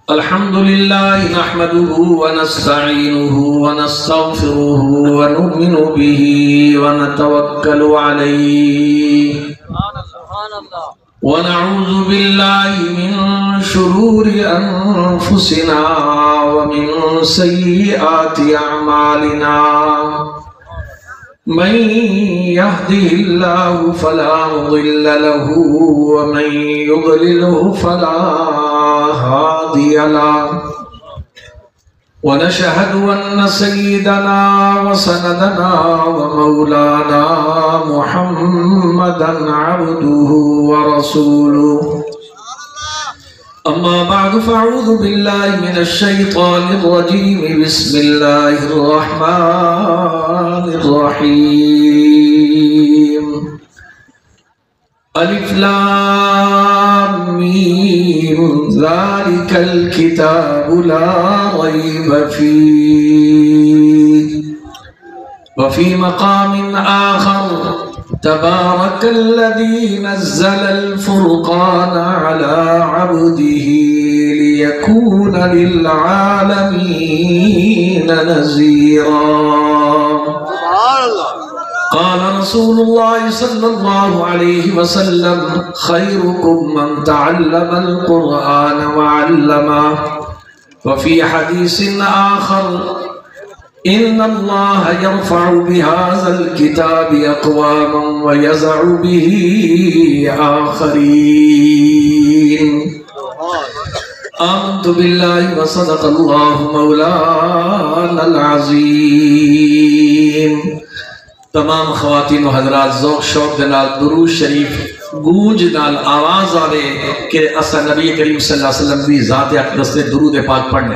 الحمد لله نحمده ونستعينه ونستغفره ونؤمن به ونتوكل عليه ونعوذ بالله من شرور أنفسنا ومن سيئات أعمالنا من يهده الله فلا مضل له ومن يضلله فلا هادي له ونشهد أن سيدنا وسندنا ومولانا محمدا عبده ورسوله أما بعد فأعوذ بالله من الشيطان الرجيم بسم الله الرحمن الرحيم ألف لام ميم ذلك الكتاب لا ريب فيه وفي مقام آخر تبارك الذي نزل الفرقان على عبده ليكون للعالمين نذيرا قال رسول الله صلى الله عليه وسلم خيركم من تعلم القرآن وعلمه وفي حديث آخر إن الله يرفع بهذا الكتاب أقواما ويزع به آخرين آمنت بالله وصدق الله مولانا العظيم تمام خواتین و حضرات ذوق شوق دنال درود شریف گونج نال آواز آوے کہ اسا نبی کریم صلی اللہ علیہ وسلم بھی ذات اقدس سے درود پاک پڑھنے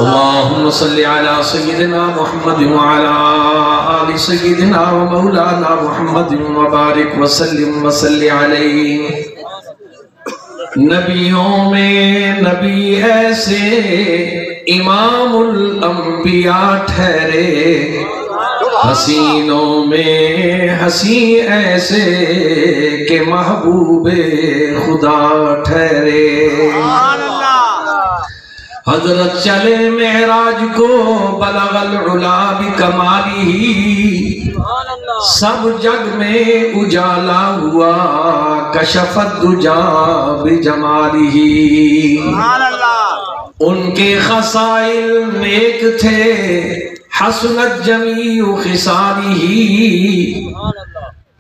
اللہم صلی علی سیدنا محمد وعلا آل سیدنا و مولانا محمد وبارک وسلم وصلی علیہ نبیوں میں نبی ایسے امام الانبیاء ٹھہرے حسینوں میں حسین ایسے کہ محبوب خدا ٹھہرے حضرت چلے معراج کو بلغ العلا بکمالہ سب جگ میں اجالا ہوا کشف الدجا بجمالہ ان کے خصائل نیک تھے حسنت جمیع خصالہ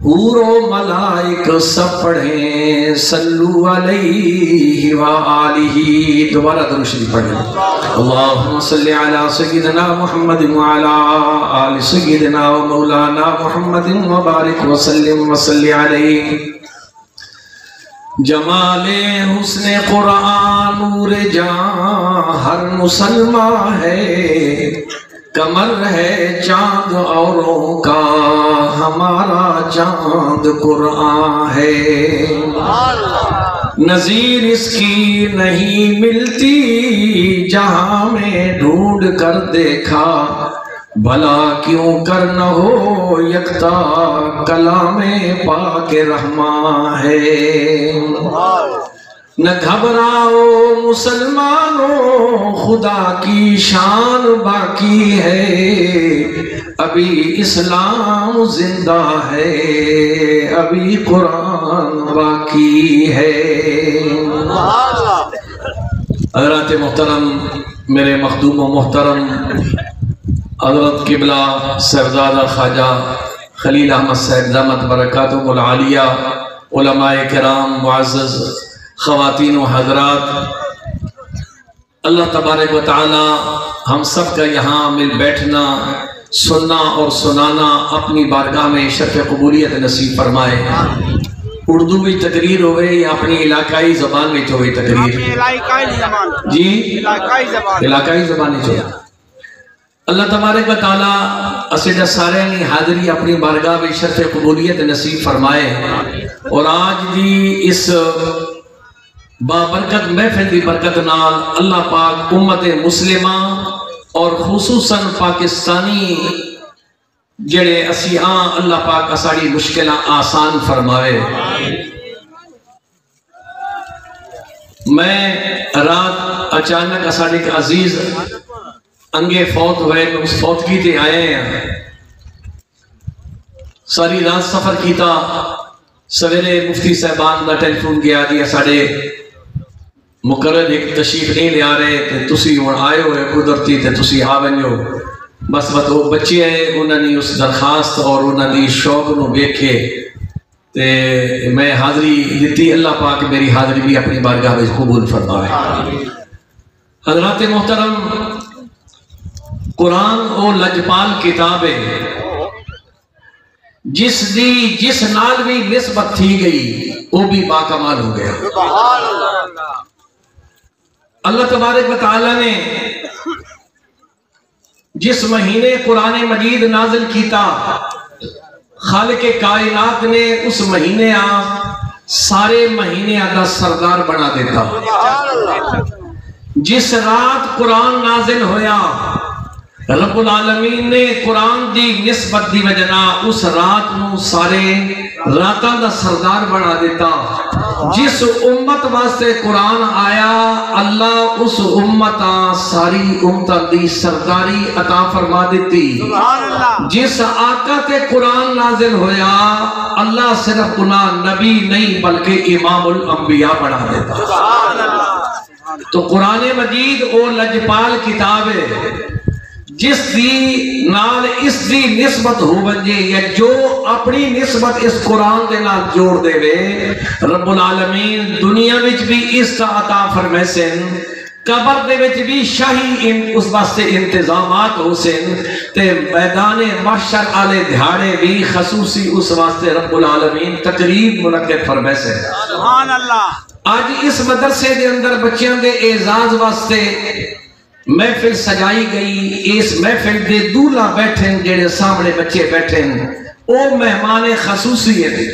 حور و ملائک سب پڑھیں صلو علیہ وآلہ دوبارہ درود شریف پڑھیں اللہم صلی علی سیدنا محمد وعلا آل سیدنا و مولانا محمد وبارک وسلم وصلی علیہ جمال حسن قرآن نور جاں ہر مسلمان ہے کمر ہے چاند اوروں کا ہمارا چاند قرآن ہے نظیر اس کی نہیں ملتی جہاں میں ڈھونڈ کر دیکھا بھلا کیوں کر نہ ہو یکتا کلام پاک رحمان ہے نہ گھبراؤ مسلمانوں خدا کی شان باقی ہے ابھی اسلام زندہ ہے ابھی قرآن باقی ہے حضرات محترم میرے مخدوم و محترم حضرت قبلہ صاحبزادہ خواجہ خلیل احمد صاحب دامت برکاتہم العالیہ علماء کرام معزز خواتین و حضرات اللہ تبارک و تعالی ہم سب کا یہاں مل بیٹھنا سننا اور سنانا اپنی بارگاہ میں شرف قبولیت نصیب فرمائے اردو بھی تقریر ہوئے یا اپنی علاقائی زبان میں ہوئی تقریر جی علاقائی زبان میں ہوئی اللہ تبارک و تعالی اسیدہ سارے نے حاضری اپنی بارگاہ میں شرف قبولیت نصیب فرمائے اور آج بھی اس بابرکت محفل دی برکت نال اللہ پاک امت مسلمہ اور خصوصاً پاکستانی جڑے اسی اللہ پاک اساڑی مشکلہ آسان فرماوے میں رات اچانک اساڑے ایک عزیز انگے فوت ہوئے، اس فوتگی تے آئے ہیں، ساری رات سفر کیتا، سویرے مفتی صاحبان دا ٹیلیفون گیا دی اساڑے مقرر ایک تشریف نہیں لے آ رہے تے تسی ہن آئے ہوئے قدرتی تے تسی آ ونجو، بس وہ بچے آئے، انہوں نے اس درخواست اور انہوں نے شوق نو دیکھے تے میں حاضری دیتی، اللہ پاک میری حاضری بھی اپنی بارگاہ میں قبول فرمائے۔ حضرات محترم، قرآن او لجپال کتاب ہے جس نال بھی نسبت تھی گئی وہ بھی باکمال ہو گیا۔ اللہ تبارک و تعالیٰ نے جس مہینے قرآن مجید نازل کیتا، خالق کائنات نے اس مہینے سارے مہینے دا سردار بنا دیتا۔ جس رات قرآن نازل ہویا، رب العالمین نے قرآن دی نسبت دی وجہ اس رات نو سارے راتاں دا سردار بنا دیتا۔ جس امت واسطے قرآن آیا، اللہ اس امت ساری امت دی سرداری عطا فرما دیتی۔ جس آقا تے قرآن نازل ہویا، اللہ صرف انہاں نبی نہیں بلکہ امام الانبیاء بنا دیتا۔ تو قرآن مجید او لجپال کتاب ہے جس دی نال اس دی نسبت ہو بنجے، یا جو اپنی نسبت اس قرآن دے نال جوڑ دے وے، رب العالمین دنیا وچ بھی اس کا عطا فرمائے سن، قبر دے وچ بھی شاہی اس واسطے انتظامات ہو سن، تے میدان محشر آلے دھاڑے بھی خصوصی اس واسطے رب العالمین تقریب منعقد فرمائے سن۔ سبحان اللہ۔ آج اس مدرسے دے اندر بچیاں دے اعزاز واسطے محفل سجائی گئی، اس محفل دے دولا بیٹھیں جڑے سامنے بچے بیٹھیں، او مہمان خصوصی ہے،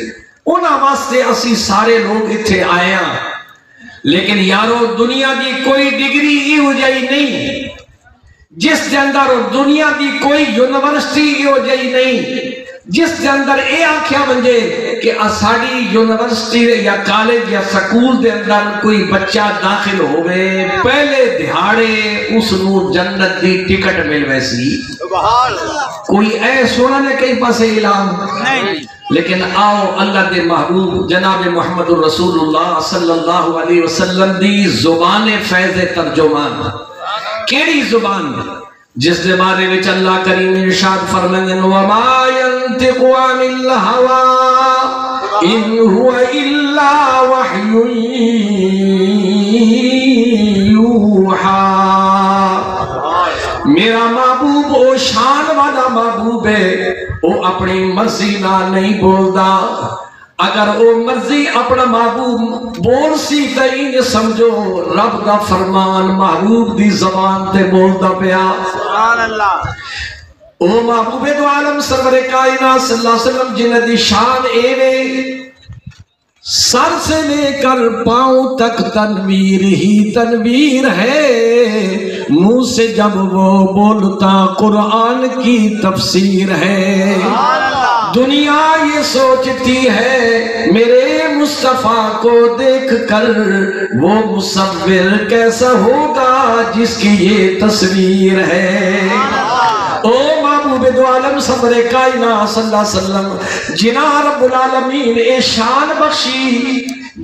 انہاں واسطے اسی سارے لوگ اتھے آئے ہیں۔ لیکن یارو دنیا دی کوئی ڈگری ہی ہو جائی نہیں، جس دے اندر دنیا دی کوئی یونیورسٹی ہی ہو جائی نہیں، جس دے اندر اے آنکھیا بنجے کہ اساڑی یونیورسٹی یا کالج یا سکول دے اندر کوئی بچہ داخل ہوئے، پہلے دہاڑے اس نو جنت دی ٹکٹ مل ویسی، کوئی اے سونا نے کئی پاسے اعلان نہیں۔ لیکن آؤ اللہ دے محبوب جناب محمد الرسول اللہ صلی اللہ علیہ وسلم دی زبان فیض ترجمان، کیڑی زبان جس دے بارے وچ اللہ کریم ارشاد فرمائیں، وما ينطق عن الهوى ان هو الا وحی یوحى۔ میرا محبوب او شان والا محبوب ہے، او اپنی مرضی نہ نہیں بولدا، اگر او مرضی اپنا محبوب بول سی تین سمجھو رب دا فرمان محبوب دی زبان تے بولدا پیا۔ سبحان اللہ۔ او محبوب دو عالم سرور کائنات صلی اللہ علیہ وسلم جنہ دی شان ایوے، سر سے لے کر پاؤں تک تنویر ہی تنویر ہے، منہ سے جب وہ بولتا قرآن کی تفسیر ہے۔ دنیا یہ سوچتی ہے میرے مصطفیٰ کو دیکھ کر وہ مصور کیسا ہوگا جس کی یہ تصویر ہے۔ او محبوب دو عالم صبر کائنات صلی اللہ علیہ وسلم جنہ رب العالمین اے شان بخشی،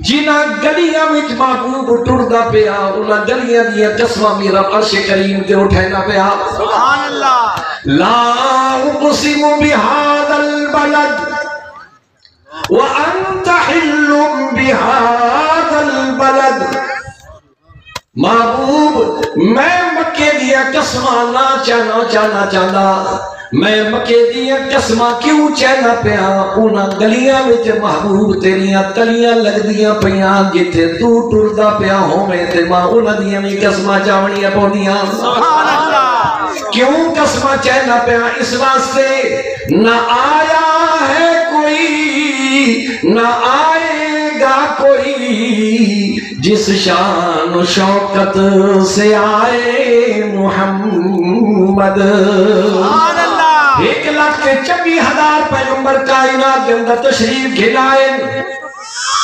جنہ گلیاں وچ محبوب ٹردا پیا، انہاں گلیاں دیا قسماں میرا عرش کریم تے اٹھینا پیا۔ سبحان اللہ۔ لا اقسم بهذا البلد وانت حل بهذا البلد۔ محبوب میں مکے دیا قسماں نہ چاہنا، میں مکے دیا قسماں کیوں چہنا پیا، انہاں گلیاں وچ محبوب تیریاں تلیاں لگ دیاں پیاں، جتھے تو ٹردا پیا ہوویں تے ماں انہاں دیاں وی قسماں چاونیاں پوندیاں۔ سبحان اللہ۔ کیوں قسماں چہنا پیا؟ اس واسطے نہ آیا ہے کوئی نہ آئے گا کوئی جس شان و شوکت سے آئے محمد۔ 1,26,000 پیغمبر کائنات کے اندر تشریف گھلائے،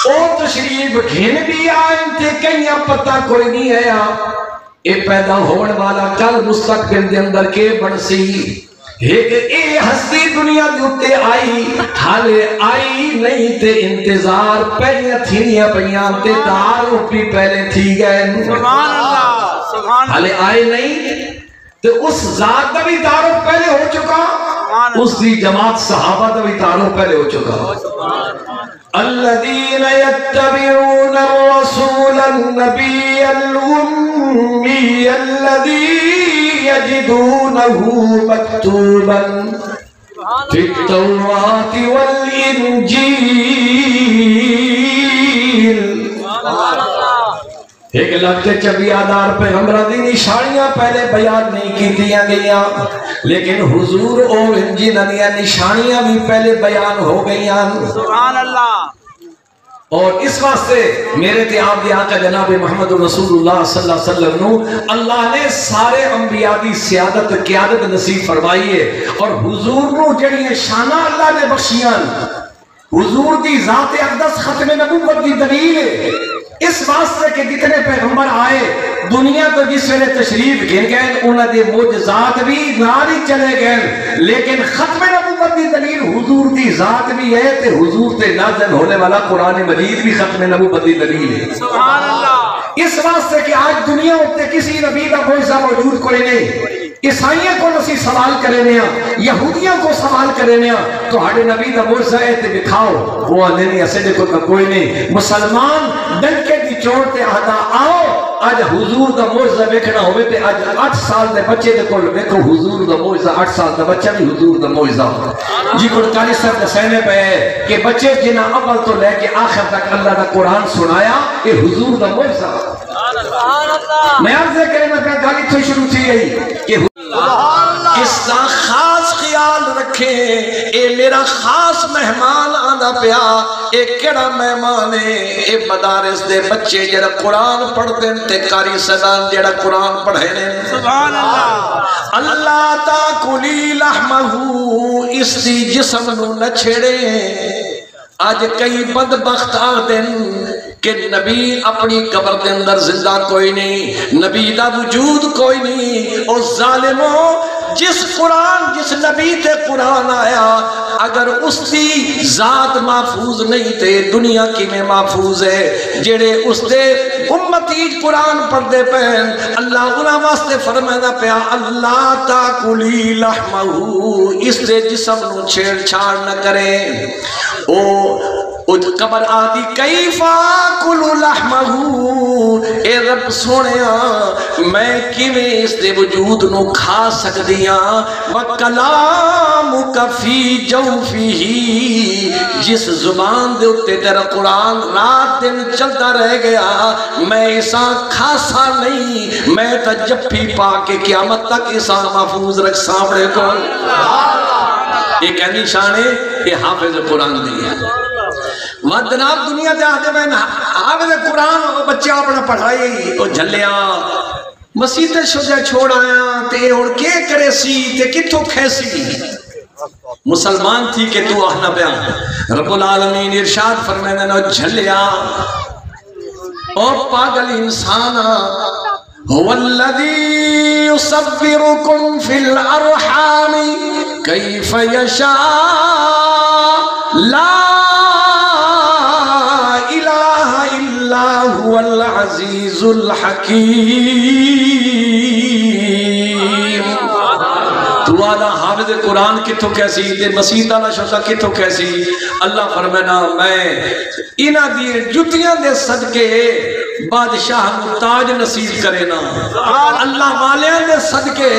او تشریف گھن بھی آئیں تے کئیاں پتہ کوئی نہیں ہے اے پیدا ہونے والا کل مستقبل دے اندر کے بڑھ سی اے ہستی دنیا دیتے آئی حالے آئی نہیں تے انتظار پہلے تھینیاں پہیاں تے دار اوپی پہلے تھی گئے سبحان اللہ سبحان اللہ حالے آئے نہیں تے اس ذات دا بھی تعارف پہلے ہو چکا اس دی جماعت صحابہ دا بھی تعارف پہلے ہو چکا الذين يتبعون الرسول النبي الأمي الذي يجدونه مكتوبا في التوراة والإنجيل ایک لگتے چبیادار پیغمبرہ دی نشانیاں پہلے بیان نہیں کی دیا گئیاں لیکن حضور اور انجیل دیا نشانیاں بھی پہلے بیان ہو گئیاں سبحان اللہ اور اس واسطے میرے تے آپ دی آقا جناب محمد رسول اللہ صلی اللہ علیہ وسلم نو اللہ نے سارے انبیاء دی سیادت قیادت نصیب فرمائی ہے اور حضور نو جڑی شانہ اللہ نے بخشیاں حضور دی ذات اقدس ختم نبوت دی دلیل ہے اس واسطے کہ جتنے پیغمبر آئے دنیا تو جس ویلے تشریف گھن گئے انہاں دے معجزات بھی ناری چلے گئے لیکن ختم نبوت دی دلیل حضور دی ذات بھی ہے تے حضور تے نازل ہونے والا قرآن مجید بھی ختم نبوت دی دلیل ہے سبحان اللہ اس واسطے کہ آج دنیا ہوتے کسی نبی کا معجزہ موجود کوئی نہیں عیسائیوں کو نسی سوال کرے نیا یہودیوں کو سوال کرے نیا تو ہاڑے نبی دا معجزہ ہے تے دکھاؤ وہ آنے نہیں اسے کو کوئی نہیں مسلمان ڈنکے دی چوڑ تے آدھا آؤ آج حضور دا معجزہ دیکھنا ہوئے تے آج 8 سال دے بچے دے کول دیکھو حضور دا معجزہ 8 سال دا بچہ بھی حضور دا معجزہ جی کو 40 سال دے سینے پہ ہے کہ بچے جنہ اول تو لے کے آخر تک اللہ دا قرآن سنایا یہ حضور دا معجزہ میں عرض کرے میں پہ گالی تو شروع تھی گئی کہ اس کا خاص خیال رکھے اے میرا خاص مہمان آنا پیا اے کیڑا مہمان ہے اے مدارس دے بچے جڑا قرآن پڑھتے ہیں تے قاری صدان جڑا قرآن پڑھے ہیں سبحان اللہ اللہ تاکلی لحمہ اس دی جسم نو نہ چھڑے آج کئی بدبخت آدن کہ نبی اپنی قبر دے اندر زندہ کوئی نہیں نبی دا وجود کوئی نہیں اور ظالموں جس قرآن جس نبی تے قرآن آیا اگر اس دی ذات محفوظ نہیں تے دنیا کی میں محفوظ ہے جڑے اس دے امتی قرآن پڑھ دے پہن اللہ انہاں واسطے فرمائنا پیا اللہ تاکلی لحمہ اس دے جسم نو چھیڑ چھاڑ نہ کرے او قبر آدھی کیفا کلو لحمہ اے رب سونیا میں کیویں اس دے وجود نو کھا سکدیاں وکلامک فی جوفہ جس زبان دے اتے تیرا قرآن رات دن چلتا رہ گیا میں اسا کھاسا نہیں میں تا جپی پا کے قیامت تک اسا محفوظ رکھ سامنے کو یہ کہنی شانے یہ حافظ قرآن دیا جناب دنیا تے آتے میں حافظ قرآن بچے اپنا پڑھائی تو جھلیا مسیح شجا چھوڑ آیا تے اور کے کرے سی تے کتھو کھیسی مسلمان تھی کہ تو آہنا بیان رب العالمین ارشاد فرمائنے نو جھلیا اور پاگل انسانا هو الذي يصبركم في الأرحام كيف يشاء لا إله إلا هو العزيز الحكيم تو آدھا حافظ قرآن کتھو کیسی دے مسیح تعالیٰ شوشہ کتھو کیسی اللہ فرمائنا میں انہ دی جتیاں دے صدقے بادشاہ متاج نصیب کرے نا اللہ والے دے صدقے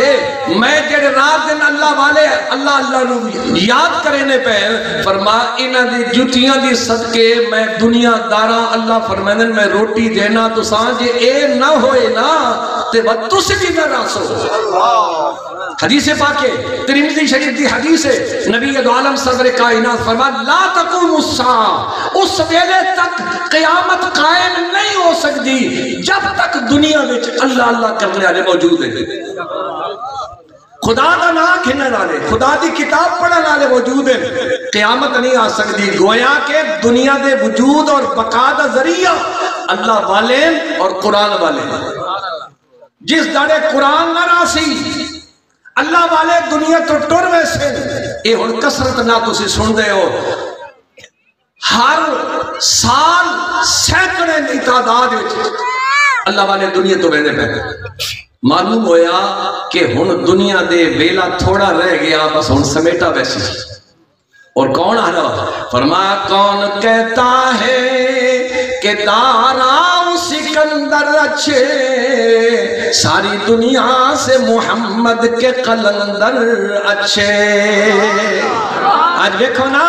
میں جڑے رات دن اللہ والے اللہ نو یاد کرنے پہ فرما انہ دی جتیاں دی صدقے میں دنیا دارا اللہ فرمائنا میں روٹی دینا تو سانجے اے نہ ہوئے نا تے وقتو سے کی نہ راسو حدیث پاکے ترمذی شریف دی حدیث ہے نبی عالم صدر کائنات فرمان لا تقوم الساعة اس ویلے تک قیامت قائم نہیں ہو سکتی جب تک دنیا میں اللہ اللہ کرنے والے موجود ہیں خدا دا نام کھننے والے، خدا دی کتاب پڑھنے والے موجود ہیں، قیامت نہیں آ سکتی، گویا کہ دنیا دے وجود اور بقا دا ذریعہ اللہ والے اور قرآن والے۔ جس داڑے قرآن نہ راسی اللہ والے دنیا تو ٹر ویسے، یہ ہن کثرت نہ تسی سن دے ہو، ہر سال سینکڑے دی تعداد وچ اللہ والے دنیا تو ویندے پے۔ معلوم ہویا کہ ہن دنیا دے ویلا تھوڑا رہ گیا، بس ہن سمیٹا ویسی۔ اور کون آنا؟ فرمایا کون کہتا ہے کہ داراؤ سکندر اچھے، ساری دنیا سے محمد کے قلندر اچھے۔ آج دیکھو نا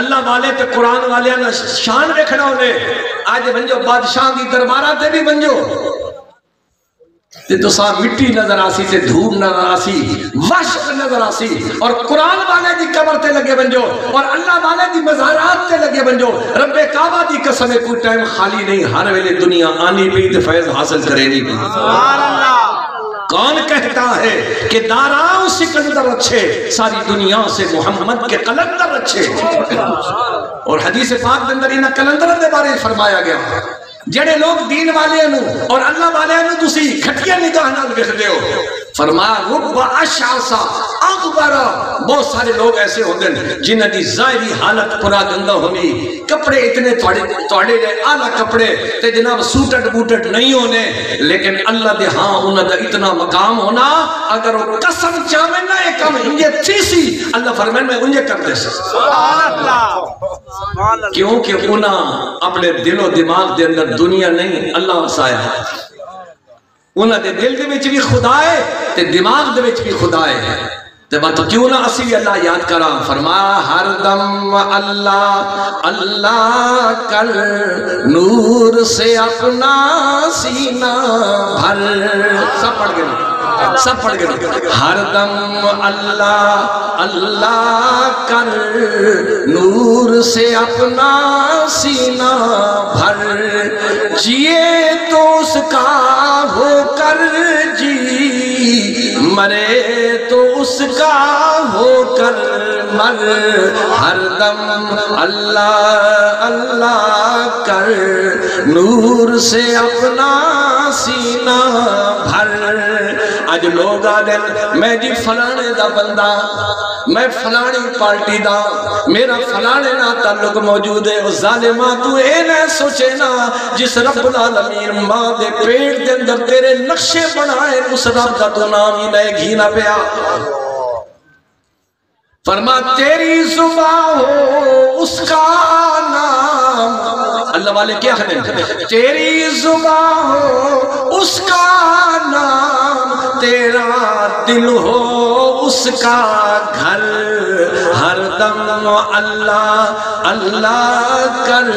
اللہ والے تے قرآن والے نا شان رکھنا ہونے، آج بنجو بادشاہ دی دربارہ تے بھی بنجو تو سا مٹی نظر آسی تے دھوپ نظر آسی، وحشت نظر آسی، اور قرآن والے دی قبر تے لگے بنجو اور اللہ والے دی مزارات تے لگے بنجو۔ رب کعبہ دی قسم کوئی ٹائم خالی نہیں، ہر ویلے دنیا آنی پی تے فیض حاصل کرے نہیں پی۔ سبحان اللہ۔ کون کہتا ہے کہ داراؤ سکندر اچھے، ساری دنیا سے محمد کے قلندر اچھے۔ اور حدیث پاک کے اندر انہاں قلندروں دے بارے فرمایا گیا، جڑے لوگ دین والے نو اور اللہ والے نو تسی کھٹیا نگاہ نال ویکھدے ہو، فرمایا رب اشعثا اغبر، بہت سارے لوگ ایسے ہوندے ہیں جنہاں دی ظاہری حالت پورا گندا ہونی، کپڑے اتنے تھوڑے اعلیٰ کپڑے تے جناب سوٹڈ بوٹڈ نہیں ہونے، لیکن اللہ دے ہاں انہاں دا اتنا مقام ہونا، اگر وہ قسم چاہے نہ ایک کم انجے تھی سی، اللہ فرمائے میں انجے کر دے سکتا۔ سبحان اللہ۔ سبحان اللہ۔ کیونکہ انہاں اپنے دل و دماغ دے اندر دنیا نہیں اللہ وسایا، انہاں دے دل دے وچ بھی خدا ہے تے دماغ دے وچ بھی خدا ہے، تے بات کیوں نہ اسی اللہ یاد کرا۔ فرمایا ہر دم اللہ اللہ کر، نور سے اپنا سینہ بھر، سب پڑھ گئے سب پڑھ گئے، ہر دم اللہ اللہ کر، نور سے اپنا سینہ بھر، جیے تو اس کا ہو کر جی، مرے تو اس کا ہو کر مر، ہر دم اللہ اللہ کر، نور سے اپنا سینہ بھر۔ آج لوگ آدھے میں جی فلانے دا بندہ، میں فلانی پارٹی دا، میرا فلانے نا تعلق موجود ہے، اس ظالمہ تو اے نہ سوچے نا جس رب العالمین ماں دے پیٹ دے اندر تیرے نقشے بنائے، اس رب دا تو نام ہی نئے گھی نہ پیا۔ فرما تیری زباں ہو اس کا نام، اللہ والے کیا ہے تیری زباں ہو اس کا نام، تیرا دل ہو اس کا گھر، ہر دم اللہ اللہ کر،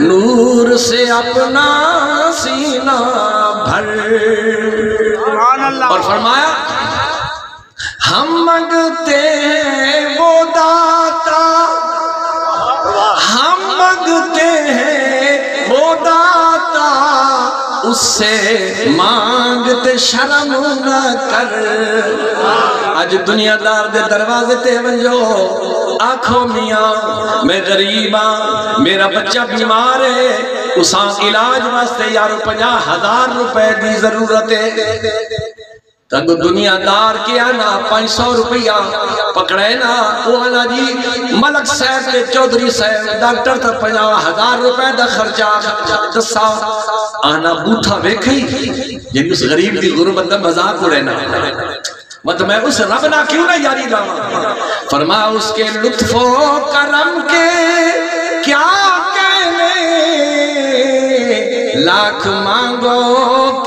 نور سے اپنا سینہ بھر۔ سبحان اللہ۔ اور فرمایا ہم مانگتے ہیں وہ داتا، ہم مانگتے ہیں وہ داتا، اس سے مانگتے شرم نہ کر۔ آج دنیا دار دے دروازے تے ونجو، آنکھوں میاں میں غریب ہاں، میرا بچہ بیمار ہے، اساں علاج واسطے یارو 50,000 روپے دی ضرورت ہے، تب دنیا دار کیا نا 500 روپیہ پکڑے نا، وہ آنا جی ملک صاحب تے چودھری صاحب ڈاکٹر تا 50,000 روپے دا خرچہ دسا، آنا بوٹھا ویکھئی جن اس غریب دی غربت دا مذاق اڑے نا، مطلب میں اس رب نہ کیوں نہ یاری لاؤں۔ فرمایا اس کے لطف و کرم کے کیا کہنے، لاکھ مانگو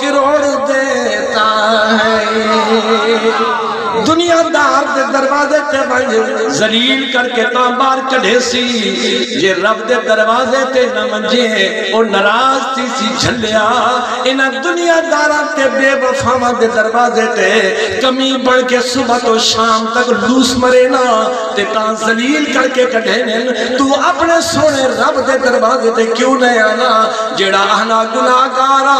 کروڑ دیتا ہے۔ دنیا دار دے دروازے تے بنج ذلیل کر کے تابار کڑھے سی جے رب دے دروازے تے نہ منجے او ناراض سی جھلیا انہاں دنیا دارا تے بے وفاواں دے دروازے تے کمی بڑھ کے صبح تو شام تک لوس مرے نا تے تاں ذلیل کر کے کڑھے نے تو اپنے سونے رب دے دروازے تے کیوں نہیں آنا جیڑا آنا گناہگارا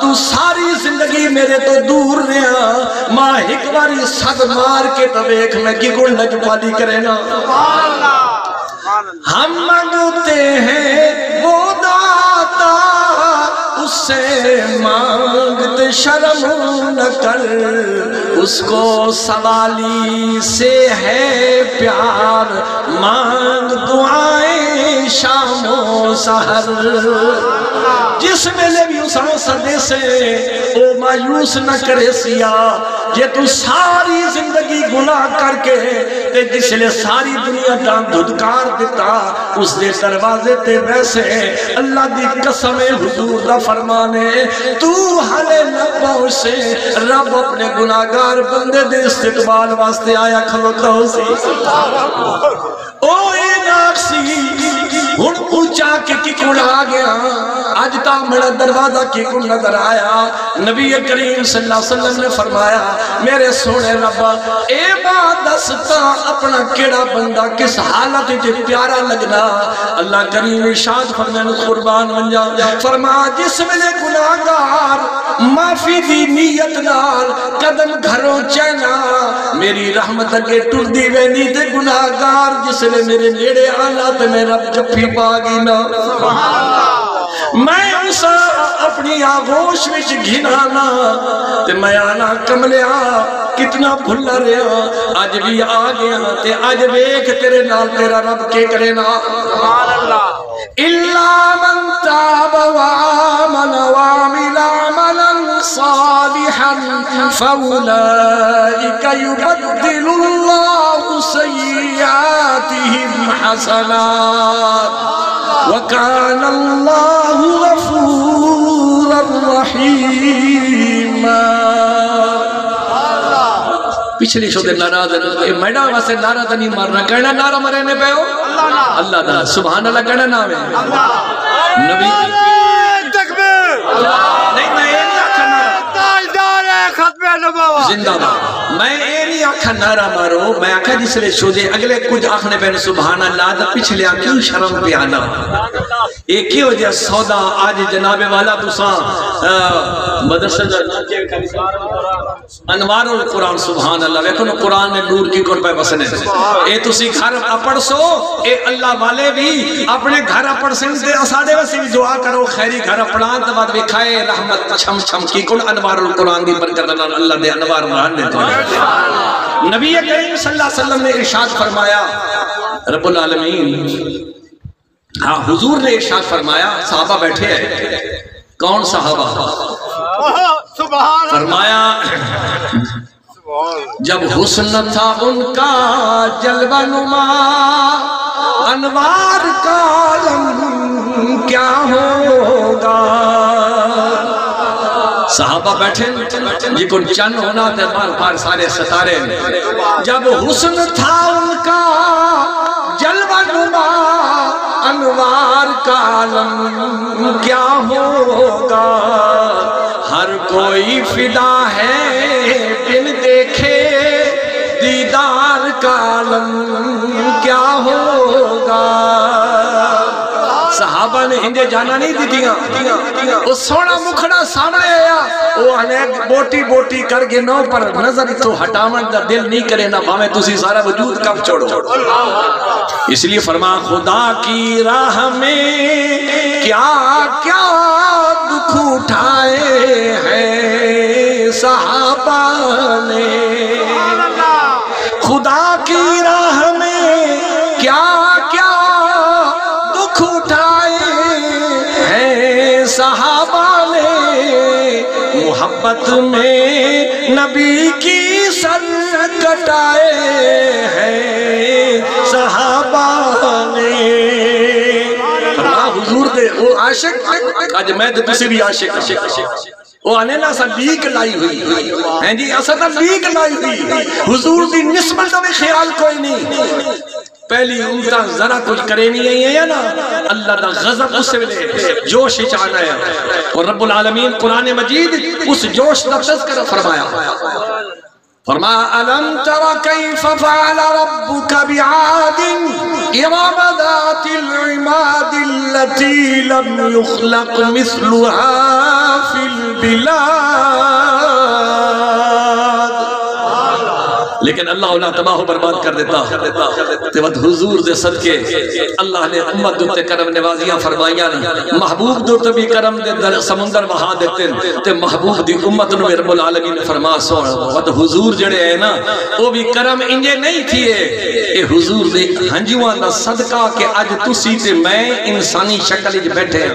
تو ساری زندگی میرے تو دور رہا ماں ایک باری صد مار کے تو ایک میں کی گل نجوالی کرے نا ہم مانگتے ہیں وہ داتا اس سے مانگتے شرم نہ کر اس کو سوالی سے ہے پیار مانگ دعائیں شام و سحر جس میں بھی اس سدے سے او مایوس نہ کرے سیا یہ تو ساری زندگی گناہ کر کے تے جس لئے ساری دنیا کا دھدکار دیتا اس دے دروازے تے ویسے اللہ دی قسم حضور دا فرمانے تو حلے لبوں سے رب اپنے گناہگار بندے دے استقبال واسطے آیا کھلوتا ہو سی او اے ناکسی ہن پوچھا کہ کی کن آ گیا آج تا میرا دروازہ کی کن نظر آیا نبی کریم صلی اللہ علیہ وسلم نے فرمایا میرے سونے رب اے بات دستا اپنا کیڑا بندہ کس حالت جے پیارا لگنا اللہ کریم ارشاد فرمائے قربان بن جا فرما جس میں گناہگار معافی دی نیت نال قدم گھروں چینا میری رحمت اگے ٹر دی وینی تے گناہگار جس نے میرے نیڑے آنا تے میں رب جفی پاگی نا میں اسا اپنی آغوش وچ گھنانا تے میں آنا کملیا کتنا بھلا رہا آج بھی آ گیا تے آج بیک تیرے نال تیرا رب کے کرے نا سبحان اللہ إِلَّا مَنْ تَابَ وَآمَنَ وَعَمِلَ عَمَلًا صَالِحًا فَأُولَئِكَ يُبَدِّلُ اللَّهُ سَيِّئَاتِهِمْ حَسَنَاتٍ وَكَانَ اللَّهُ غَفُورًا رَحِيمًا پچھلی شو دے ناراض ہے میڈا واسے ناراض نہیں مرنا کہنا نارا مرنے پہ ہو اللہ دا سبحان اللہ کہنا نام ہے نبی تکبیر نہیں میں یہ نہیں آکھا نارا تاجدار ختم نبوت زندہ باد میں یہ نہیں آکھا نارا مارو میں آکھا جس لئے شو دے اگلے کچھ آکھنے پہ سبحان اللہ دا پچھلے کیوں شرم پہ آنا ایک ہی ہو جائے سودا آج جناب والا تساں مدرسہ انوار القرآن سبحان اللہ ویکھنو قرآن نے نور کی کون پہ بسنے اے تسی گھر اپڑ سو اے اللہ والے بھی اپنے گھر اپڑ سنتے اسادے ویسے بھی دعا کرو خیری گھر اپڑان تباد وکھائے رحمت چھم چھم کی کن انوار القرآن دی برکت اللہ دے انوار مران نے تو نبی کریم صلی اللہ علیہ وسلم نے ارشاد فرمایا رب العالمین ہاں حضور نے ارشاد فرمایا صحابہ بیٹھے ہیں کون صحابہ فرمایا جب حسن تھا ان کا جلوہ نما انوار کا عالم کیا ہوگا صحابہ بیٹھے جی کو چند ہونا تھے بار بار سارے ستارے جب حسن تھا ان کا جلوہ نما انوار کا عالم کیا ہوگا ہر کوئی فدا ہے بن دیکھے دیدار کا عالم کیا ہوگا صحابہ نے ہندے جانا نہیں دی دیا وہ سونا مکھڑا سانا آیا وہ انہیں بوٹی بوٹی کر گے نو پر نظر تو ہٹاون دا دل نہیں کرے نہ بھامے تسی سارا وجود کب چھوڑو اس لیے فرما خدا کی راہ میں کیا کیا دکھ اٹھائے ہیں صحابہ نے خدا کی راہ میں کیا کیا دکھ اٹھائے ہیں صحابہ نے محبت میں نبی کی سر کٹائے ہیں صحابہ نے حضور دے وہ عاشق آج میں دے تسی بھی عاشق وہ آنے نا سا لیک لائی ہوئی ہیں جی، اسا تا لیک لائی ہوئی حضور دی نسبت میں خیال کوئی نہیں، پہلی امتا ذرا کچھ کرے نہیں ہے نا اللہ دا غضب اس سے ملے جوش چاہنا ہے، اور رب العالمین قرآن مجید اس جوش کا تذکرہ فرمایا، فرمایا أَلَمْ تَرَ كَيْفَ فَعَلَ رَبُّكَ بِعَادٍ إِرَمَ ذَاتِ الْعِمَادِ الَّتِي لَمْ يُخْلَقْ مِثْلُهَا فِي الْبِلَادِ۔ لیکن اللہ انہا تباہ و برباد کر دیتا، تے وقت حضور دے صدقے اللہ نے امت دوتے کرم نوازیاں فرمائیاں، محبوب دوتے بھی کرم دے سمندر بہا دیتے، تے محبوب دی امت نو رب العالمین نے فرما سونا، وقت حضور جڑے ہیں نا وہ بھی کرم انجے نہیں تھیے، اے حضور دے ہنجوان دا صدقہ کہ آج تسی تے میں انسانی شکل اج بیٹھے ہیں۔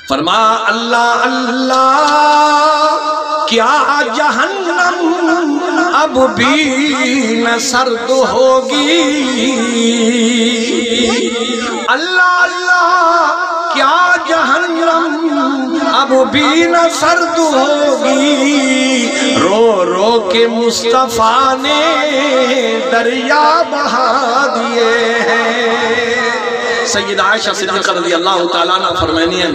فرما اللہ اللہ کیا جہنم اب بھی نہ سرد ہوگی، اللہ اللہ کیا جہنم اب بھی نہ سرد ہوگی، رو رو کے مصطفیٰ نے دریا بہا دیے ہیں۔ سید عائشہ صدیقہ رضی اللہ تعالیٰ عنہ فرمانی ہے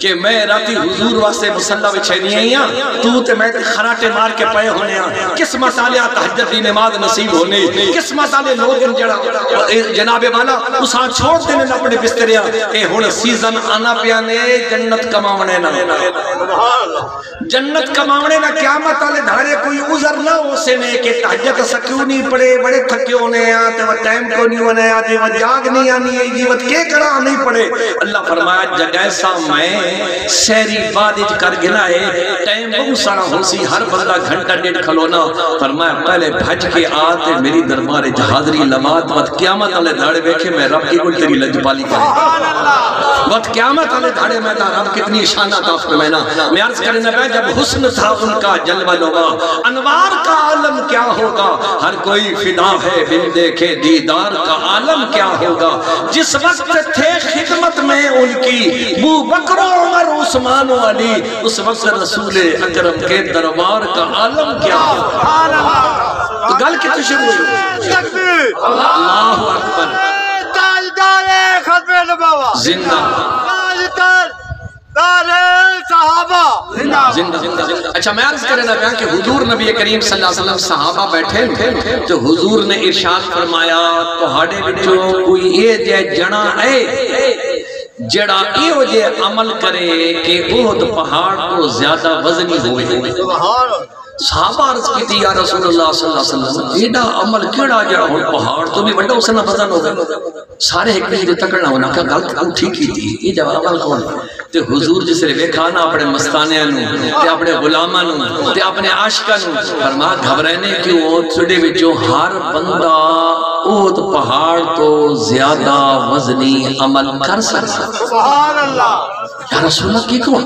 کہ میں راتی حضور واسطے مسلح بچھینی ہیں تو تے میں خراٹے مار کے پائے ہونے ہیں، کس مسالے تہجد دی نماز نصیب ہونے، کس مسالے لوگ جڑا جناب والا اساں چھوڑ دینے اپنے بستریاں، اے ہن سیزن آنا پیانے جنت کماونے نہ، جنت کماونے نہ، قیامت والے دھارے کوئی عذر نہ ہو سے نے کہ تہجد سکیوں نہیں پڑے، بڑے تھکے ہونے ہیں تے وہ ٹائم کو نہیں ہونے ہیں تے وہ جاگ نہیں آنی ہے جیوت کے کرا نہیں پڑے۔ اللہ فرمایا جگہ سا میں سہری بادج کر گنائے ٹائم بہت سارا ہو سی، ہر بندہ گھنٹہ ڈیڑھ کھلونا، فرمایا پہلے بھج کے آتے میری دربار حاضری لمات وقت قیامت والے دھاڑے بیٹھے میں رب کی کوئی تیری لجپالی کرے، وقت قیامت والے دھاڑے میں دا رب کتنی شانہ تاف فرمائنا۔ میں عرض کرنے پہ جب حسن تھا ان کا جلوہ لوگا، انوار کا عالم کیا ہوگا، ہر کوئی فدا ہے بن دیکھے دیدار کا عالم کیا ہوگا، جس وقت تھے خدمت میں ان کی ابو بکر عمر عثمان و علی، اس وقت رسول اکرم کے دربار کا عالم کیا ہوگا۔ تو گل کتنے شروع ہوئی؟ اللہ اکبر، تاجدار ختم نبوت زندہ صحابہ زندہ زندہ۔ اچھا میں عرض کرنا پیا کہ حضور نبی کریم صلی اللہ علیہ وسلم صحابہ بیٹھے تو حضور نے ارشاد فرمایا تہاڈے وچوں کوئی یہ جے جنا ہے جڑا ایو جے عمل کرے کہ احد پہاڑ کو زیادہ وزنی ہوئے۔ صحابہ عرض کی تھی یا رسول اللہ صلی اللہ علیہ وسلم ایڈا عمل کیڑا جڑا ہن پہاڑ تو بھی بڑا اس نے وزن ہوگا، سارے ایک دوسرے تکڑنا ہونا کہ گل ٹھیک ہی تھی، یہ جواب عمل کون تے حضور جس نے ویکھا نا اپنے مستانیاں نو تے اپنے غلاماں نو تے اپنے عاشقاں نو، فرما گھبرانے کیوں تھوڑے وچوں ہر بندہ احد پہاڑ تو زیادہ وزنی عمل کر سکتا۔ سبحان اللہ یا رسول اللہ کی کون؟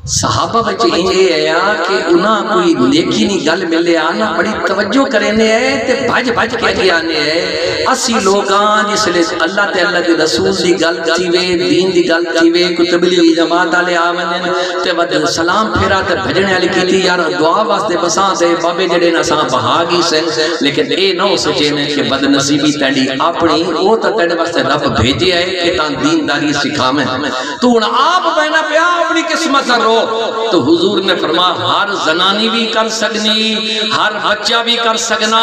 صحابہ بچے یہ ہے کہ انہاں کوئی نیکی نہیں گل ملے آنا بڑی توجہ کرنے ہے تے بھج بھج کے گیا آنے ہے، اسی لوگاں جس لئے اللہ تے اللہ کے رسول دی گل تیوے دین دی گل تیوے کتبلی جماعت آلے آمنین تے ود سلام پھیرا تے بھجنے آلی کی تھی یار دعا واسطے بساں تے بابے جڑے نہ ساں بہاگی سے، لیکن اے نہ سوچے میں کہ بد نصیبی تیڑی اپنی وہ تا تیڑے واسطے رب بھیجے ہے کہ تاں دینداری سکھا میں تو انہاں آپ بہنا پیا اپنی قسمت رو۔ تو حضور نے فرمایا ہر زنانی بھی کر سکنی، ہر بچہ بھی کر سکنا،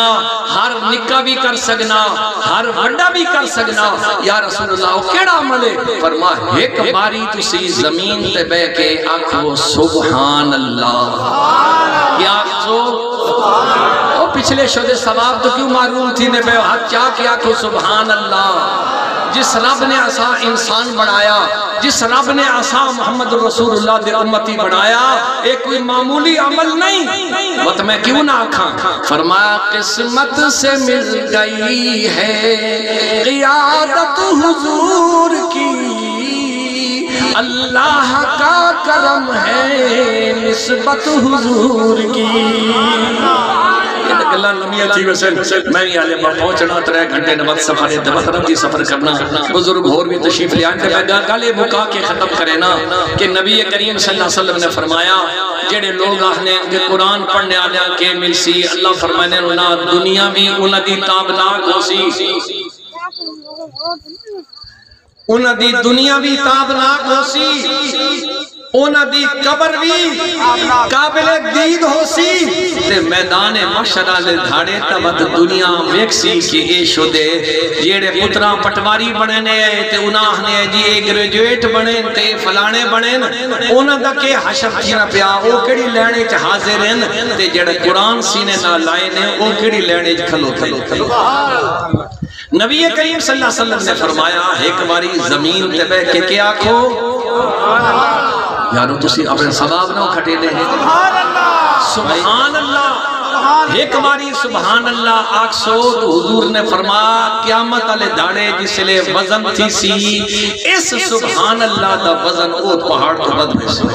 ہر نکا بھی کر سکنا، ہر بڑا بھی کر سکنا۔ یا رسول اللہ کیڑا عمل ہے؟ فرمایا ایک باری تسی زمین تے بے کے آکھو سبحان اللہ، کیا آکھو او پچھلے شہد ثواب تو کیوں معلوم تھی نے بے حق چاہ کے آکھو سبحان اللہ۔ جس رب نے عصا انسان بڑھایا، جس رب نے عصا محمد رسول اللہ دے امتی بڑھایا، ایک کوئی معمولی عمل نہیں، وقت میں کیوں نہ آکھاں؟ فرمایا قسمت سے مل گئی ہے قیادت حضور کی، اللہ کا کرم ہے نسبت حضور کی۔ گلا لمبی تھی ویسے میں بھی آلے پہنچنا 3 گھنٹے نمت سفر ہے دمترم کی سفر کرنا بزرگ اور بھی تشریف لے آئیں کہ گالے مکا کے ختم کرے نا کہ نبی کریم صلی اللہ علیہ وسلم نے فرمایا جڑے لوگ آہنے کہ قرآن پڑھنے آلیا کے مل سی اللہ فرمانے انہا دنیا بھی انہا دی تابناک ہو سی انہا دی دنیا بھی تابناک ہو سی انہا دی قبر بھی قابل دید ہو سی تے میدان محشر لے دھاڑے تبت دنیا ویک سی کہ اے شدے جیڑے پتران پٹواری بننے تے انہاں نے جی اے گریجویٹ بنے تے فلانے بنے انہاں دا کہ حشر تھینا پیا او کڑی لینے چ حاضر ہیں تے جیڑے قرآن سینے نہ لائے نے او کڑی لینے چ کھلو تھلو نبی کریم صلی اللہ علیہ وسلم نے فرمایا ایک باری زمین تے بے کے کیا کھو یارو تسی اپنے ثواب نہ کھٹے لے سبحان اللہ ایک باری سبحان اللہ آگ سو تو حضور نے فرمایا قیامت علی داڑے جس لئے وزن تھی سی اس سبحان اللہ دا وزن اوت پہاڑ تو بد میں سی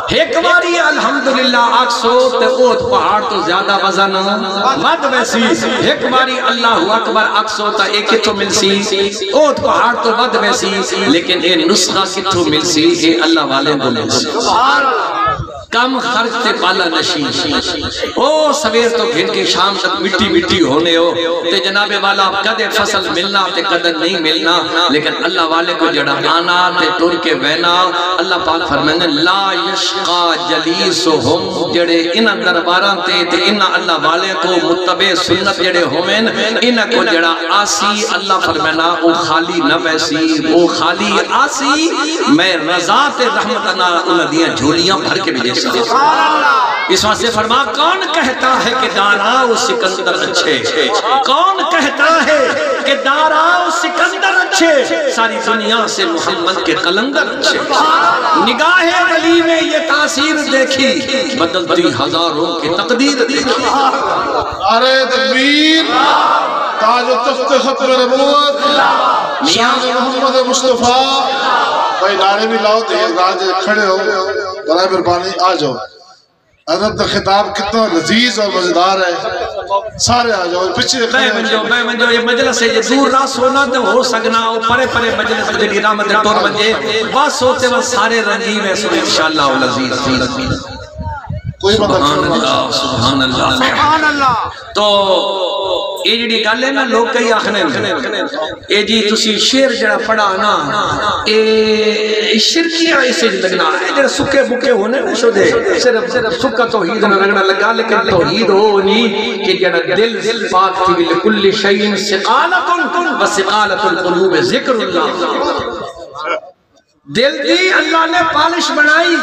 ایک باری الحمدللہ آگ سو تے اوت پہاڑ تو زیادہ وزن بد میں سی ایک باری اللہ اکبر آگ سو تا ایک تو مل سی اوت پہاڑ تو بد میں سی لیکن اے نسخہ کتو مل سی اے اللہ والے کو مل سی کم خرچ تے پالا نشی او سویر تو گھن کے شام تک مٹی مٹی ہونے ہو تے جناب والا کدے فصل ملنا تے قدر نہیں ملنا لیکن اللہ والے کو جڑا آنا تے ٹور کے بہنا اللہ پاک فرمائیں لا یشقا جلیسہم جڑے انہ درباران تے انہ اللہ والے کو متبع سنت جڑے ہومن انہ کو جڑا آسی اللہ فرمائنا او خالی نہ بیسی او خالی آسی میں رضا تے رحمتنا انہ دیا جھولیاں بھر کے بھی اس واسطے فرما کون کہتا ہے کہ داراؤ سکندر اچھے کون کہتا ہے کہ داراؤ سکندر اچھے ساری دنیا سے محمد کے قلندر اچھے نگاہ ولی میں یہ تاثیر دیکھی بدلتی ہزاروں کی تقدیر دیکھی نعرہ تکبیر تاج و تخت ختم نبوت شان محمد مصطفیٰ بھائی نعرے بھی لاؤ تے راج کھڑے ہو برائے بربانی آ جاؤ حضرت کا خطاب کتنا لذیذ اور مزیدار ہے سارے آ جاؤ پچھے میں منجو یہ مجلس ہے یہ دور راس ہونا تو ہو سکنا ہو پرے پرے مجلس جلی رحمت ٹور بنجے بس ہوتے وہ سارے رنجیب ہیں سو انشاءاللہ العزیز سبحان اللہ سبحان اللہ تو یہ جڑی گل ہے نا لوگ کئی آخنے اے جی تسی شیر جڑا پڑھا نا اے شرکیاں اسے لگنا ہے جڑا سکے بکے ہونے میں شو دے صرف سکا توحید نہ لگنا لگا لیکن توحید ہو نہیں کہ جڑا دل پاک تھی لکل شیئن سقالت و سقالت القلوب ذکر اللہ دل دی اللہ نے پالش بنائی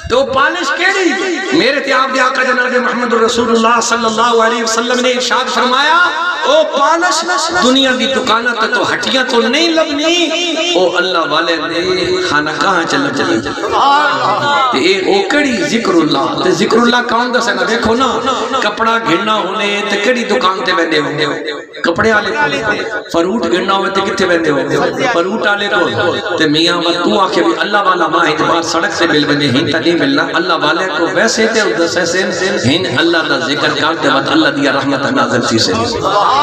تو پالش کیڑی میرے تے آپ دیا آقا جناب محمد رسول اللہ صلی اللہ علیہ وسلم نے ارشاد فرمایا او پالش دنیا دی دکانہ تو ہٹیاں تو نہیں لبنی او اللہ والے نے خانہ کہاں چلے تے او کڑی ذکر اللہ تے ذکر اللہ کون دا سنا دیکھو نا کپڑا گھڑنا ہونے تے کڑی دکان تے بیندے ہو کپڑے آلے کو فروٹ گھڑنا ہوئے تے کتھے بیندے ہو فروٹ آلے کو تے میاں تو آکھے بھی اللہ والا ماں اعتبار سڑک سے مل بنے ہن تا نہیں ملنا اللہ والے کو ویسے تے ادھر سے ہن اللہ دا ذکر کرتے وقت اللہ دیا رحمت نازل سی سے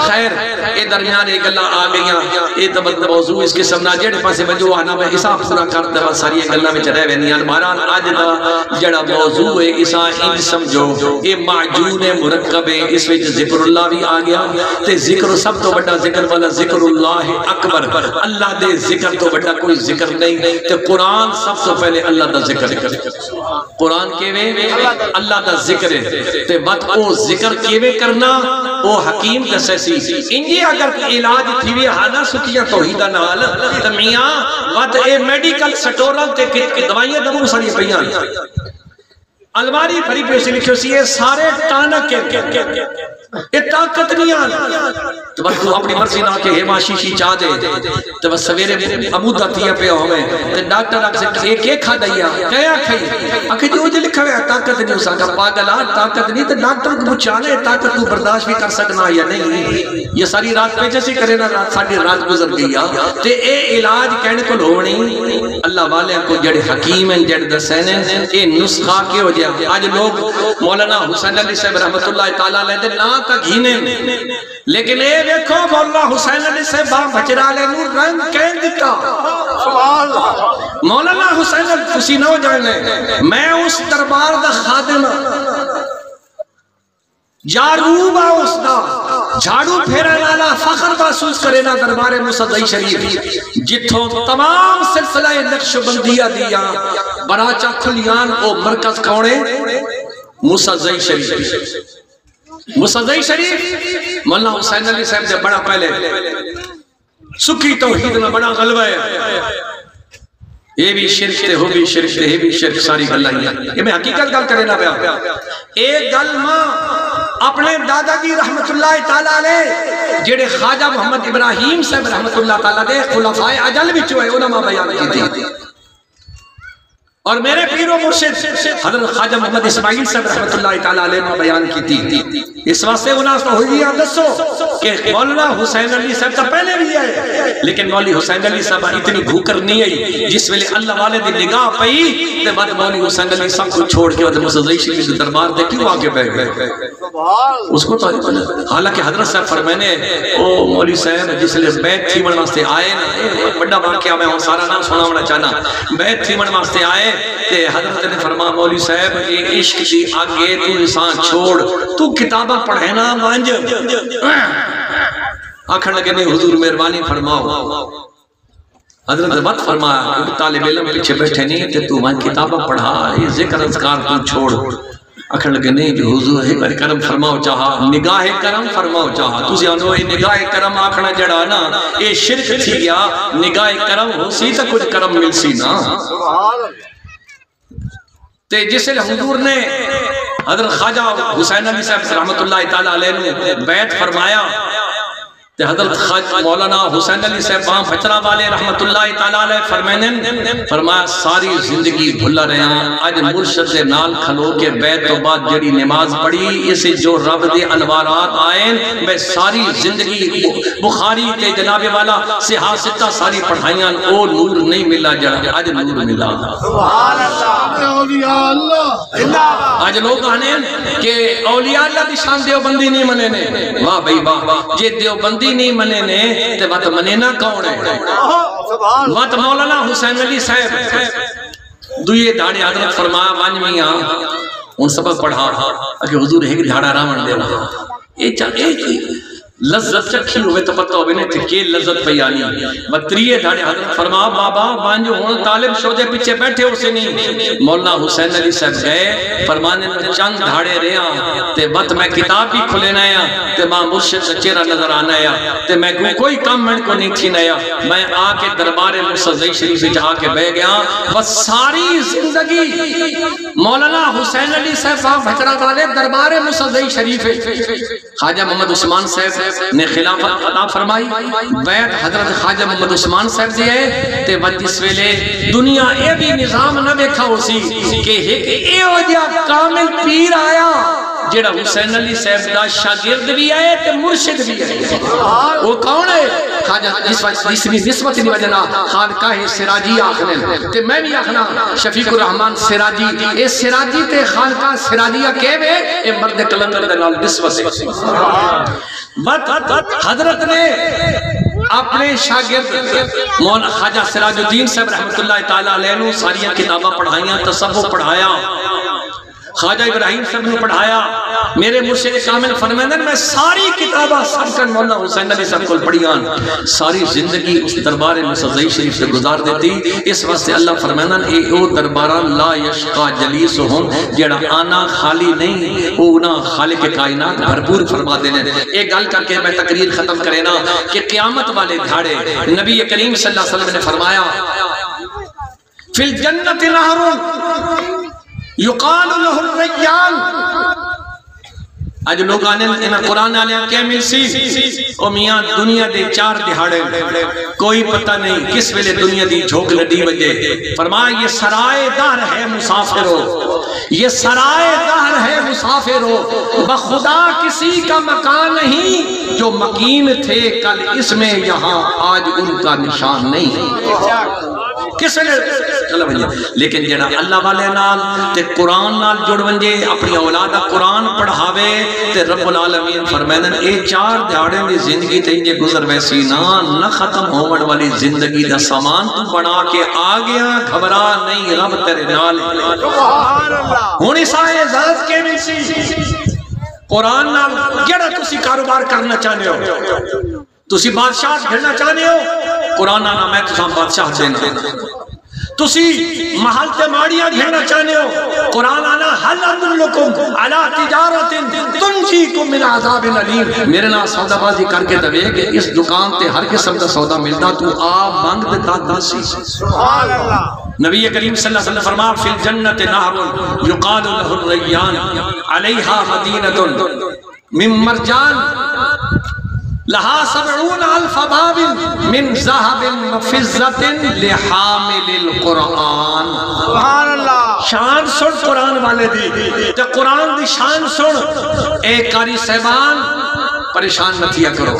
خیر اے درمیان ایک اللہ آ گئیاں اے تبت موضوع اس کے سمنا جڑے پاسے وجو آنا میں حساب پورا کرتے وقت ساری ایک اللہ میں چرے وینیاں بہرحال آج دا جڑا موضوع ہے اسا انج سمجھو اے معجون مرکب ہے اس وچ ذکر اللہ بھی آ گیا تے ذکر سب تو بڑا ذکر والا ذکر اللہ اکبر اللہ دے ذکر تو بڑا کوئی ذکر نہیں تے قرآن سب سے پہلے اللہ دا ذکر ہے قرآن کیوے اللہ دا ذکر ہے تے بات او ذکر کیوے کرنا او حکیم دسیسی انجی اگر علاج تھیوی ہانا سکیاں توحیدہ نال تے میاں بات اے میڈیکل سٹورل تے دوائیاں دبو ساری پہیاں الواری بھری پہ اسے لکھو سی یہ سارے ٹانک کے یہ طاقت نہیں آنا تو بس تو اپنی مرضی نہ کہ ہیما شیشی چاہ دے تو بس سویرے عبودہ تھیا پہ ہوئے تو ڈاکٹر آکھ سے ایک کھا دیا کیا کھائی آکھ جو جو لکھا ہے طاقت نہیں اسا کا پاگل طاقت نہیں تو ڈاکٹر کو پوچھانے طاقت تو برداشت بھی کر سکنا یا نہیں یہ ساری رات پہ جیسے کرے نا رات ساڑھی رات گزر گیا تے اے علاج کہنے کو لونی اللہ والے کو جڑے حکیم ہیں جڑے دسینے اے نسخہ کے ہو جائے آج لوگ مولانا حسین علی صاحب رحمت اللہ تعالیٰ علیہ دے نا تک ہی نہیں لیکن اے دیکھو مولانا حسین علی صاحب باں بچرا لے نور رنگ کہن دیتا مولانا حسین علی تسی نہ ہو جانے میں اس دربار دا خادم جاروبا اس دا جھاڑو پھیرا لالا فخر محسوس کرے نا دربار مصدعی شریف جتھوں تمام سلسلہ نقش بندیہ دیا براچہ کھلیان او مرکز کونے مصدعی شریف مصدعی شریف مولانا حسین علی صاحب سے بڑا پہلے سکی توحید میں بڑا غلبہ ہے یہ بھی شرک تے ہو بھی شرک تے یہ بھی شرک ساری گلہ ہی یہ میں حقیقت گل کرے نا پیا ایک گل ماں اپنے دادا جی رحمت اللہ تعالیٰ علیہ جڑے خواجہ محمد ابراہیم صاحب رحمت اللہ تعالیٰ علیہ خلفاء اجل بھی چوئے علماء بیان کی تھی اور میرے پیر و مرشد حضرت خواجہ محمد اسماعیل صاحب رحمت اللہ تعالیٰ علیہ نے بیان کی تھی اس واسطے انہاں تو ہوئی ہے دسو کہ مولانا حسین علی صاحب تا پہلے بھی ہے لیکن مولی حسین علی صاحب اتنی بھوکر نہیں آئی جس ویلے اللہ والے دی نگاہ پئی تے بعد مولی حسین علی صاحب کو چھوڑ کے ودر مصدعی شریف کے دربار دے کیوں آگے بیٹھ گئے اس کو تو حالانکہ حضرت صاحب فرمانے او مولی صاحب جس لئے بیت تھی من واسطے آئے بڑا واقعہ میں ہوں سارا نام سنا ہونا چاہنا بیت تھی من واسطے آئے تے حضرت نے فرما مولی صاحب یہ عشق دی آگے تو انسان چھوڑ تو کتابہ پڑھینا مانج آکھن لگے نہیں حضور مہربانی فرماؤ حضرت نے بات فرمایا طالب علم پیچھے بیٹھے نہیں تے تو وہاں کتابہ پڑھا یہ ذکر اذکار تو چھوڑ آکھن لگے نہیں جو حضور ہے کرم فرماؤ چاہا نگاہ کرم فرماؤ چاہا تو زیانو یہ نگاہ کرم آکھنا جڑا نا یہ شرک تھی گیا نگاہ کرم ہو سی تا کچھ کرم مل سی نا تے جس لئے حضور نے حضرت خواجہ حسین علی صاحب رحمت اللہ تعالیٰ علیہ نے بیعت فرمایا تے حضرت مولانا حسین علی صاحب وہاں بچرا والے رحمت اللہ تعالیٰ علیہ فرمایا ساری زندگی بھلا رہے ہیں آج مرشد سے نال کھلو کے بیعت تو بعد جڑی نماز پڑھی اسے جو رب دے انوارات آئیں میں ساری زندگی بخاری کے جناب والا سہا ستہ ساری پڑھائیاں او نور نہیں ملا جڑا آج نور ملا آج لوگ کہنے کہ اولیاء اللہ دی شان دیوبندی نہیں منے واہ بھئی واہ جے دیوبندی نہیں منے نے تے بات منینا کون ہے بات مولانا حسین علی صاحب دوئے دھاڑے حضرت فرمایا وانج میاں ان سبق پڑھا کہ حضور ایک دھاڑا راون دے رہا ایک لذت چکھی ہوئے تو پتہ ہوئے نہیں تھے کہ لذت پیانی بطریے دھاڑے حضرت فرما بابا بانجو ہون طالب شوجے پیچھے بیٹھے اسے نہیں مولانا حسین علی صاحب گئے فرمانے میں چند دھاڑے رہا تے بات میں کتاب بھی کھلے نایا تے ماں مرشد سے چہرہ نظر آنا یا تے میں کوئی کام میں کو نہیں تھی نایا میں آکے دربار مصدعی شریف سے جہاں کے بے گیا بس ساری زندگی مولانا حسین علی صاحب بھچرا والے دربار مصدعی شریف خواجہ محمد عثمان صاحب نے خلافت عطا فرمائی بیعت حضرت خواجہ محمد عثمان صاحب دیئے تے وقت اس ویلے دنیا اے بھی نظام نہ دیکھا اسی کہ اے وجہ کامل پیر آیا جیڑا حسین علی صاحب دا شاگرد بھی آئے تے مرشد بھی آئے وہ کون ہے خواجہ نسبت نہیں وجنا خانقاہ سراجی آخنے تے میں بھی آخنا شفیق الرحمن سراجی اے سراجی تے خانقاہ سراجیہ کہوے اے مرد کلندر دے نال نسبت حضرت نے اپنے شاگرد مولانا خواجہ سراج الدین صاحب رحمت اللہ تعالیٰ علیہ نے ساریاں کتابہ پڑھائیاں تصوف پڑھایا خواجہ ابراہیم صاحب نے پڑھایا میرے مرشد کامل فرمائندن میں ساری کتابہ سب کن مولانا حسین علی صاحب کو پڑھیان ساری زندگی اس دربار مصدعی شریف سے گزار دیتی اس واسطے اللہ فرمائندن اے او درباران لا یشقا جلیسہم جیڑا آنا خالی نہیں اونا خالق کائنات بھرپور فرما دینے ایک گل کر کے میں تقریر ختم کرینا کہ قیامت والے دھاڑے نبی کریم صلی اللہ علیہ وسلم نے فرمایا فی الجنت نہر یقال له الریان آج لوگ آنے انہاں قرآن آنے کیا مل سی او میاں دنیا دے 4 دہاڑے کوئی پتہ نہیں کس ویلے دنیا دی جھوک لڈی بجے فرمایا یہ سرائے دار ہے مسافرو یہ سرائے دار ہے مسافرو بخدا کسی کا مکان نہیں جو مکین تھے کل اس میں یہاں آج ان کا نشان نہیں کس ویلے چلو بھئی لیکن جڑا اللہ والے نال تے قرآن نال جڑ ونجے اپنی اولادہ قرآن پڑھاوے تے رب العالمین فرمائدن اے 4 دہاڑے دی زندگی تے انجے گزر ویسی نہ ختم ہونے والی زندگی دا سامان تو بنا کے آ گیا گھبرا نہیں رب تیرے نال ہونی سائے ذات کے مل سی قرآن نال جڑا تسی کاروبار کرنا چاہنے ہو تسی بادشاہ گھرنا چاہنے ہو قرآن آنا میں تساں بادشاہ دینا تسی محل تے ماڑیاں گھرنا چاہنے ہو قرآن آنا حل ادلکم علی تجارت تنجیکم من عذاب علیم میرے نام سودا بازی کر کے دوے کہ اس دکان تے ہر قسم کا سودا ملتا تو آپ مانگ دیتا داسی سبحان اللہ نبی کریم صلی اللہ علیہ وسلم فرما فی الجنت نہر یقال له الریان علیہا مدینۃ من مرجان لہا 70,000 باب من ذہب وفضۃ لحامل القرآن سبحان اللہ شان سن قرآن والے دی تے قرآن دی شان سن اے قاری صاحبان پریشان نہ تھیا کرو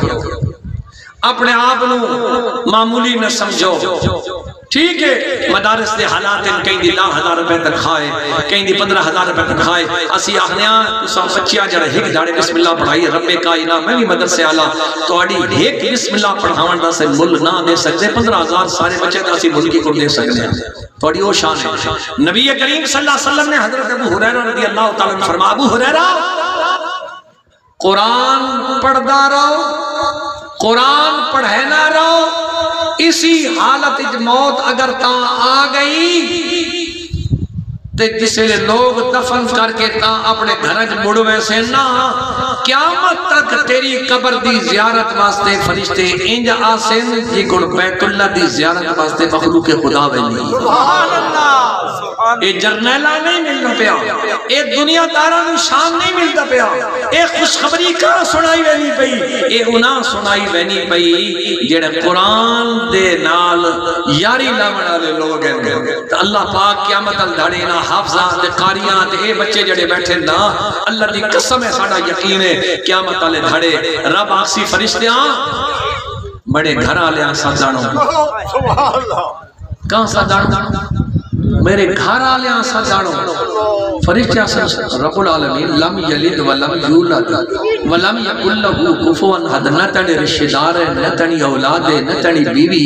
اپنے آپ نو معمولی نہ سمجھو ٹھیک ہے مدارس دے حالات ہیں کہیں دی 10,000 روپے تنخواہ کہیں دی 15,000 روپے تنخواہ اسی آخنیاں اسا بچیاں جڑا ایک داڑے بسم اللہ پڑھائی رب کائنات میں بھی مدرسے آلا تو اڑی ایک بسم اللہ پڑھاون دا سے مل نہ دے سکتے 15,000 سارے بچے دا اسی ملکی کو دے سکتے ہیں تو اڑی وہ شان ہے نبی کریم صلی اللہ علیہ وسلم نے حضرت ابو ہریرہ رضی اللہ تعالیٰ عنہ فرمایا ابو ہریرہ قرآن پڑھدا رہو قرآن پڑھنا رہو اسی حالت موت اگر تا آ گئی تے جسے لوگ دفن کر کے تا اپنے گھرج مڑوے سے نہ قیامت تک تیری قبر دی زیارت واسطے فرشتے انج آسن جی گڑ بیت اللہ دی زیارت واسطے مخلوق خدا ویلی سبحان اللہ اے جرنیلہ نہیں ملنا پیا اے دنیا داران شان نہیں ملتا پیا اے خوشخبری کہاں سنائی وینی پئی اے انہاں سنائی وینی پئی جڑے قرآن دے نال یاری لاونا لے لوگ ہیں تو اللہ پاک قیامت الدھاڑینا حافظات قاریات اے بچے جڑے بیٹھے نا اللہ دی قسم ہے ساڑا یقین ہے قیامت والے دھڑے رب آکسی فرشتیاں بڑے گھر آلیاں سادانوں سبحان اللہ کہاں سادانوں میرے گھر آلیاں سادانوں فرشتیاں رب العالمین لم یلد ولم یولد ولم یکن لہو کفوا احد نہ تنی رشتہ دار ہے نہ تنی اولاد ہے نہ تنی بیوی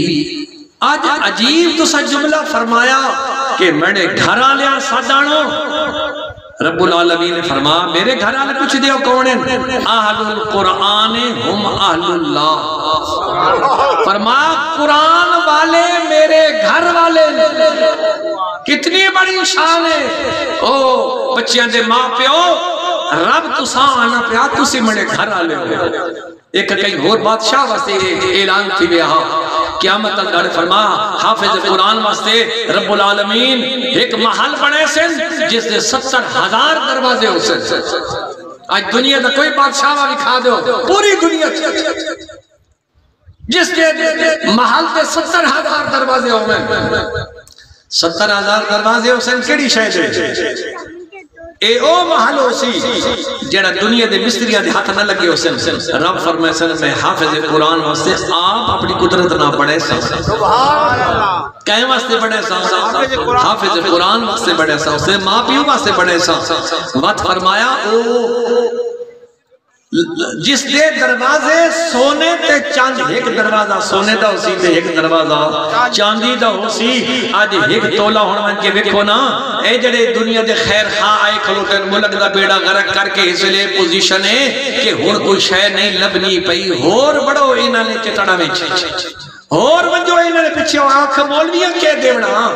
آج عجیب تو سا جملہ فرمایا کہ میرے گھر آلیاں سادانوں رب العالمین نے فرمایا میرے گھر آلے کچھ دیو کون ہیں اہل القرآن ہم اہل اللہ فرمایا قرآن والے میرے گھر والے کتنی بڑی شان ہے او بچیاں دے ماں پیو رب تساں آنا پیا تسی میرے گھر آلے ہو ایک کئی اور بادشاہ واسطے اعلان تھی بے قیامت اللہ فرما حافظ قرآن واسطے رب العالمین ایک محل بنے سن جس دے 70,000 دروازے ہو سن آج دنیا دا کوئی بادشاہ بھی کھا دو پوری دنیا جس دے محل دے 70,000 دروازے ہو میں 70,000 دروازے ہو سن کیڑی شاید ہے اے او محل ہو سی جیڑا دنیا دے مستریاں دے ہاتھ نہ لگے ہو سن رب فرمائے سن میں حافظ قرآن واسطے آپ اپنی قدرت نہ بڑھے سا سبحان اللہ کہیں واسطے بڑھے سا حافظ قرآن واسطے بڑھے سا اسے ماں پیو واسطے بڑھے سا وقت فرمایا او جس دے دروازے سونے تے چاند ایک دروازہ سونے دا ہو سی تے ایک دروازہ چاندی دا ہو سی آج ایک تولا ہونا من کے وکھو نا اے جڑے دنیا دے خیر خواہ آئے کھلوٹن ملک دا بیڑا غرق کر کے اس لئے پوزیشن ہے کہ ہون کوئی شے نہیں لبنی پئی اور بڑو انہاں نے چتڑا میں اور ونجو انہاں نے پیچھے آنکھ مولویاں کہہ دیونا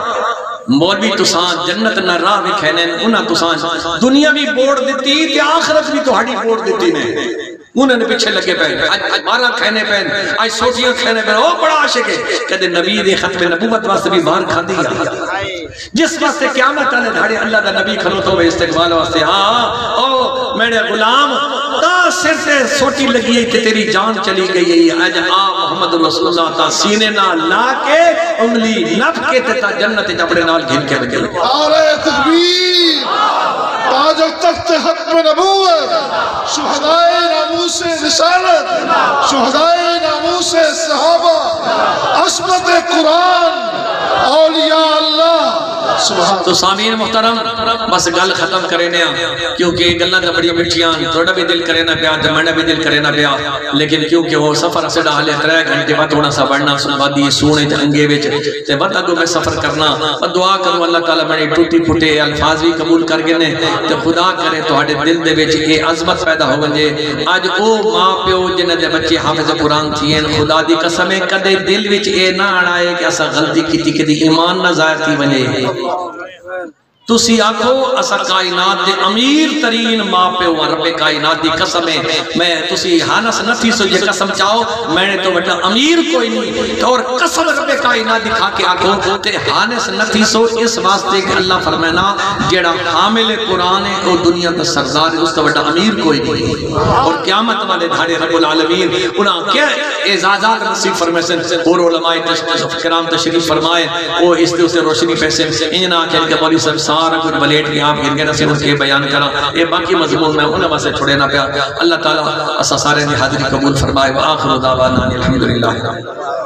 مولوی تسان جنت نہ راہ بھی کھینے انہاں تسان دنیا بھی بوڑ دیتی تے آخرت بھی تو ہڑی بوڑ دیتی نے انہوں نے پیچھے لگے پہن آج مارا کھینے پہن آج سوٹیاں کھینے پہن او بڑا عاشق ہے کہتے نبی دے ختم نبوت واسطے بھی مار کھا دیا جس واسطے قیامت آنے دھاڑے اللہ دا نبی کھلو تو استقبال واسطے ہاں او میرے غلام تا سر تے سوٹی لگی ہے تے تیری جان چلی گئی ہے اج آ محمد رسول اللہ تا سینے نہ لا کے انگلی نپ کے تے تا جنت اپنے نال گھن کے بجے نعرہ تکبیر تاج و تخت ختم نبوت شہدائے ناموس رسالت شہدائے ناموس صحابہ عصمت قرآن اولیاء اللہ سبحان تو سامعین محترم بس گل ختم کرے نیا کیونکہ گلاں تے بڑی میٹھیاں تھوڑا بھی دل کرے نہ پیا تے میں بھی دل کرے نہ پیا لیکن کیونکہ وہ سفر سے ڈالے 3 گھنٹے بعد تھوڑا سا بڑھنا سنوا دی سونے تے انگے وچ تے بعد اگوں میں سفر کرنا دعا کروں اللہ تعالی میری ٹوٹی پھٹے الفاظ بھی قبول کر گئے نے تے خدا کرے تواڈے دل دے وچ اے عظمت پیدا ہو ونجے اج او ماں پیو جنہاں دے بچے حافظ قرآن تھین خدا دی قسم ہے کدے دل وچ اے نہ آئے کہ اسا غلطی کیتی کدی ایمان نہ ظاہر تھی ونجے تسی آکھو اسا کائنات دے امیر ترین ماں پہ ہوا رب کائنات دی قسم ہے میں تسی ہانس نہ تھی سو یہ قسم چاہو میں نے تو بٹا امیر کوئی نہیں اور قسم رب کائنات دکھا کے آکھو تے ہانس نہ تھی سو اس واسطے کہ اللہ فرمائنا جیڑا حامل قرآن ہے وہ دنیا کا سردار ہے اس کا بٹا امیر کوئی نہیں اور قیامت والے دھاڑے رب العالمین انہاں کیا اعزازات نصیب فرمیسن اور علماء کرام تشریف فرمائے وہ اس دے اسے روشنی پیسے انجنا کہل کے مولی صاحب سارا کچھ بلیٹ کے آپ گرگے نصیب کے بیان کرا اے باقی مضمون میں انہیں واسے چھوڑے نہ پیا اللہ تعالیٰ اسا سارے نے حاضری قبول فرمائے وآخر دعوانا الحمدللہ